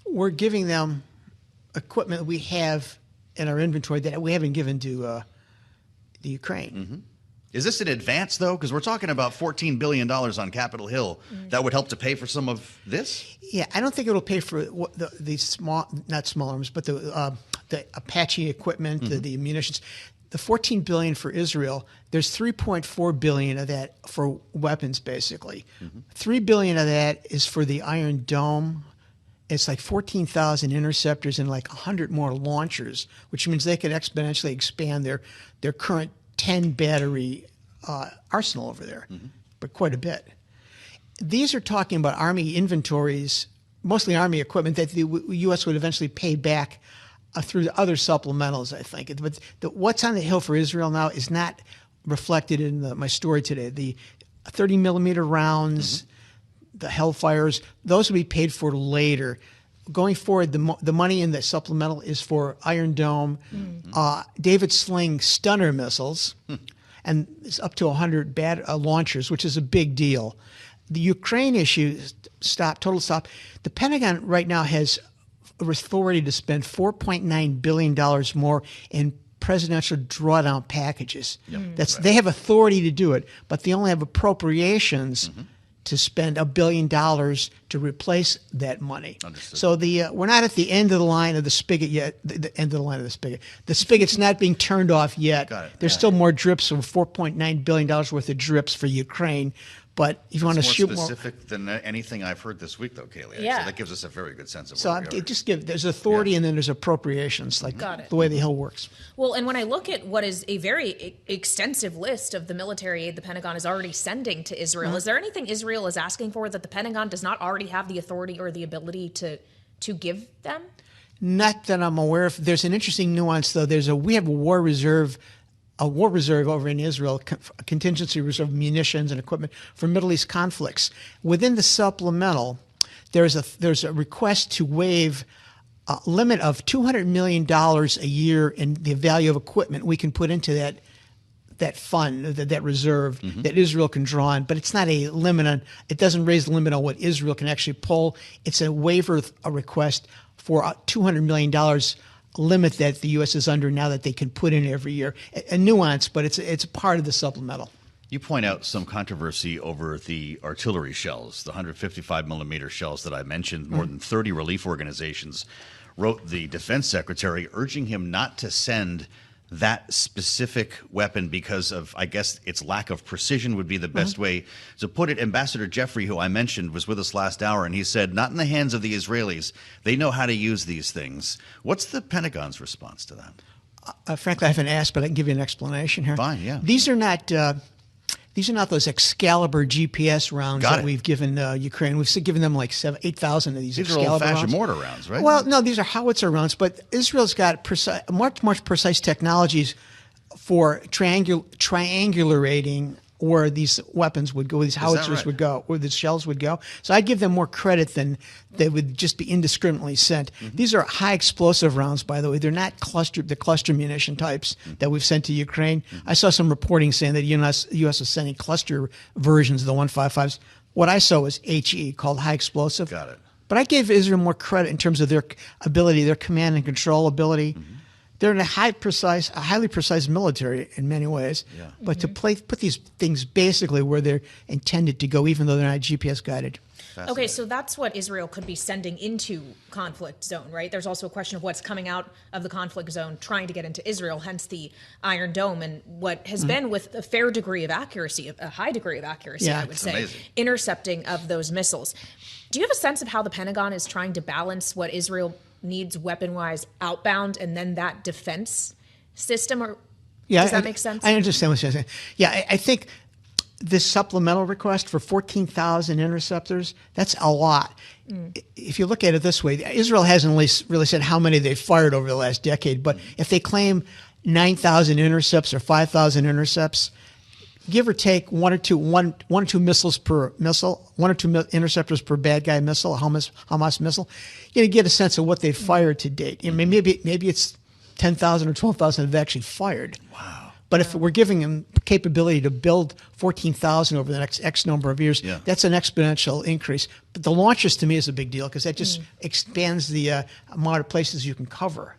We're giving them equipment we have in our inventory that we haven't given to the Ukraine. Mm-hmm. Is this in advance, though? Because we're talking about $14 billion on Capitol Hill. That would help to pay for some of this? Yeah, I don't think it'll pay for the small, not small arms, but the Apache equipment, the munitions. The $14 billion for Israel, there's $3.4 billion of that for weapons, basically. $3 billion of that is for the Iron Dome. It's like 14,000 interceptors and like 100 more launchers, which means they could exponentially expand their current 10 battery arsenal over there, but quite a bit. These are talking about Army inventories, mostly Army equipment that the U.S. would eventually pay back through the other supplementals, I think. But what's on the Hill for Israel now is not reflected in my story today. The 30 millimeter rounds, the Hellfires, those will be paid for later. Going forward, the money in the supplemental is for Iron Dome, David Sling Stunner missiles, and it's up to 100 launchers, which is a big deal. The Ukraine issue, total stop. The Pentagon right now has authority to spend $4.9 billion more in presidential drawdown packages. They have authority to do it, but they only have appropriations to spend $1 billion to replace that money. Understood. So we're not at the end of the line of the spigot yet. The end of the line of the spigot. The spigot's not being turned off yet. Got it. There's still more drips, of $4.9 billion worth of drips for Ukraine. But if you want to shoot more specific than anything I've heard this week, though, Kaylee. Yeah. So that gives us a very good sense of So where we are. there's authority and then there's appropriations, like the way the Hill works. Well, and when I look at what is a very extensive list of the military aid the Pentagon is already sending to Israel, is there anything Israel is asking for that the Pentagon does not already have the authority or the ability to give them? Not that I'm aware of. There's an interesting nuance, though. We have a war reserve over in Israel, a contingency reserve, munitions and equipment for Middle East conflicts. Within the supplemental, there's a request to waive a limit of $200 million a year in the value of equipment we can put into that fund, that reserve that Israel can draw on. But it's not a limit on. It doesn't raise the limit on what Israel can actually pull. It's a waiver, a request for $200 million. Limit that the U.S. is under now that they can put in every year. A nuance, but it's a part of the supplemental. You point out some controversy over the artillery shells, the 155 millimeter shells that I mentioned. More than 30 relief organizations wrote the defense secretary urging him not to send that specific weapon because of, I guess, its lack of precision would be the best way to put it. Ambassador Jeffrey, who I mentioned, was with us last hour, and he said, not in the hands of the Israelis. They know how to use these things. What's the Pentagon's response to that? Frankly, I haven't asked, but I can give you an explanation here. Fine, yeah. These are not those Excalibur GPS rounds we've given Ukraine. We've given them like 8,000 of these Excalibur rounds. These are old-fashioned mortar rounds, right? Well, no, these are howitzer rounds, but Israel's got much more precise technologies for triangulating where these weapons would go, these howitzers would go, where the shells would go. So I'd give them more credit than they would just be indiscriminately sent. These are high explosive rounds, by the way. They're not the cluster munition types that we've sent to Ukraine. I saw some reporting saying that the U.S. is sending cluster versions of the 155s. What I saw was HE, called high explosive. Got it. But I gave Israel more credit in terms of their ability, their command and control ability. They're in a highly precise military in many ways. Yeah. But to put these things basically where they're intended to go, even though they're not GPS guided. Okay, so that's what Israel could be sending into conflict zone, right? There's also a question of what's coming out of the conflict zone, trying to get into Israel, hence the Iron Dome, and what has been with a fair degree of accuracy, a high degree of accuracy, I would say, amazing. Intercepting of those missiles. Do you have a sense of how the Pentagon is trying to balance what Israel needs weapon-wise outbound and then that defense system? Or does that make sense? I understand what you're saying. Yeah, I think this supplemental request for 14,000 interceptors, that's a lot. If you look at it this way, Israel hasn't really said how many they've fired over the last decade, but if they claim 9,000 intercepts or 5,000 intercepts, give or take one or two missiles per missile, one or two interceptors per bad guy missile, a Hamas missile, you're going to get a sense of what they've fired to date. I mean, maybe it's 10,000 or 12,000 have actually fired. Wow. But if we're giving them capability to build 14,000 over the next X number of years, that's an exponential increase. But the launches to me is a big deal because that just expands the amount of places you can cover.